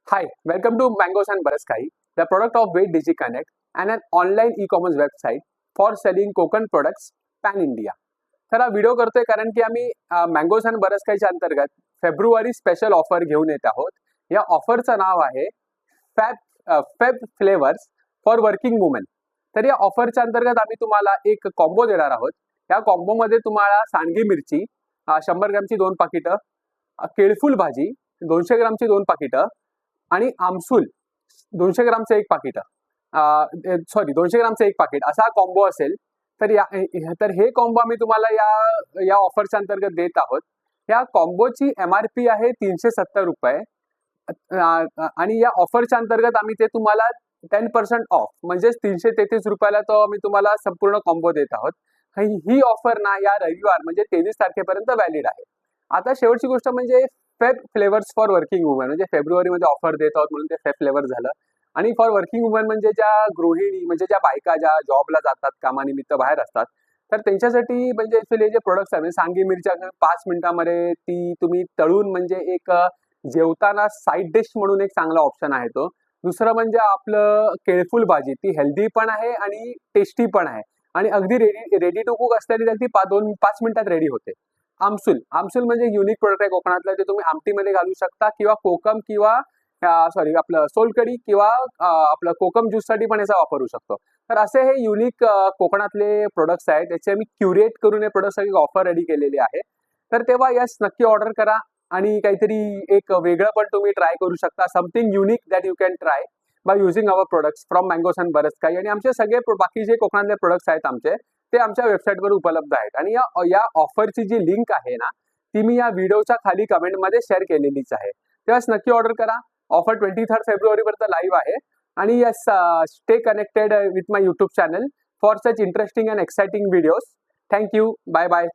Hi, welcome to Mangoes and Baraskai, the product of Wait DigiConnect and an online e-commerce website for selling coconut products pan India. तर हा video करतोय कारण की आम्ही mangoes and बरसकाईच्या अंतर्गत February special offer घेऊन येत आहोत. या ऑफरचं नाव आहे Feb flavours for working women. तर या ऑफरच्या अंतर्गत आम्ही तुम्हाला एक कॉम्बो देणार आहोत. या कॉम्बोमध्ये तुम्हाला सांडगी मिरची 100 ग्रॅमची 2 पाकिटं, केळफूल भाजी 200 ग्रामची 2 पाकिटं आणि आमसूल 200 ग्रामचं एक पाकिट, 200 ग्रामचं एक पाकिट असा कॉम्बो असेल. तर हे कॉम्बो आम्ही तुम्हाला या ऑफरच्या अंतर्गत देत आहोत. या कॉम्बोची MRP आहे 370 रुपये आणि या ऑफरच्या अंतर्गत आम्ही ते तुम्हाला 10% ऑफ म्हणजेच 333 रुपयाला तो आम्ही तुम्हाला संपूर्ण कॉम्बो देत आहोत. ही ऑफर ना या रविवार म्हणजे 23 तारखेपर्यंत व्हॅलिड आहे. आता शेवटची गोष्ट म्हणजे Feb flavours for working woman, म्हणजे फेब्रुवारीमध्ये ऑफर देत आहोत म्हणून ते फेब फ्लेवर झालं. आणि फॉर वर्किंग वुमन म्हणजे ज्या गृहिणी, म्हणजे ज्या बायका ज्या जॉबला जातात, कामानिमित्त बाहेर असतात, तर त्यांच्यासाठी म्हणजे ॲक्च्युली जे प्रोडक्ट्स आहे, म्हणजे सांगी मिरच्या 5 मिनिटामध्ये ती तुम्ही तळून म्हणजे एक जेवताना साईड डिश म्हणून एक चांगला ऑप्शन आहे तो. दुसरं म्हणजे आपलं केळफूल भाजी, ती हेल्दी पण आहे आणि टेस्टी पण आहे आणि अगदी रेडी टू कुक असल्याने ती 5 मिनिटात रेडी होते. आमसूल म्हणजे युनिक प्रोडक्ट आहे कोकणातला, ते तुम्ही आमटीमध्ये घालू शकता किंवा कोकम किंवा आपलं सोलकढी किंवा आपलं कोकम ज्यूससाठी पण याचा वापर होऊ शकतो. तर असे हे युनिक कोकणातले प्रोडक्ट्स आहेत, त्याचे मी क्युरेट करून हे प्रोडक्ट्ससाठी ऑफर रेडी केलेली आहे. तर तेव्हा यस नक्की ऑर्डर करा आणि काहीतरी एक वेगळं पण तुम्ही ट्राय करू शकता. Something unique that you can try by using our products from mangoes and बरसकाई. आणि आमचे सगळे बाकी जे कोकणातले प्रोडक्ट्स आहेत आमचे, ते आमच्या वेबसाईटवर उपलब्ध आहेत. आणि या ऑफरची जी लिंक आहे ना, ती मी या व्हिडिओच्या खाली कमेंटमध्ये शेअर केलेलीच आहे. तेव्हाच नक्की ऑर्डर करा. ऑफर 23 फेब्रुवारीपर्यंत लाईव्ह आहे. आणि yes, stay connected with my YouTube channel for such interesting and exciting videos. Thank you. Bye bye.